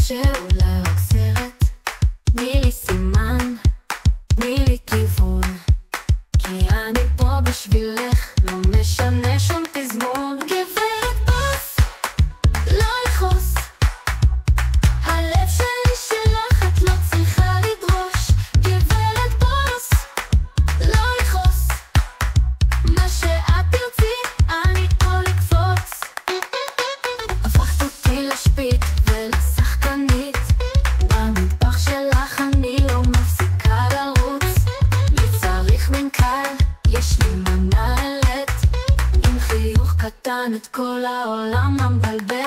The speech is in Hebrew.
שאולי רק סרט. תני לי סימן, תני לי כיוון, כי אני פה בשבילך, לא משנה שום תזמון. גברת בוס, לא יכעוס, הלב שלי שלך, את לא צריכה לדרוש. גברת בוס, לא יכעוס, מה שאת תרצי, אני פה לקפוץ. הפכת אותי לשפיט ולשחקנית, במטבח שלך אני לא מפסיקה לרוץ. לי צריך מנכ"ל, יש לי מנהלת, עם חיוך קטן את כל העולם מבלבל.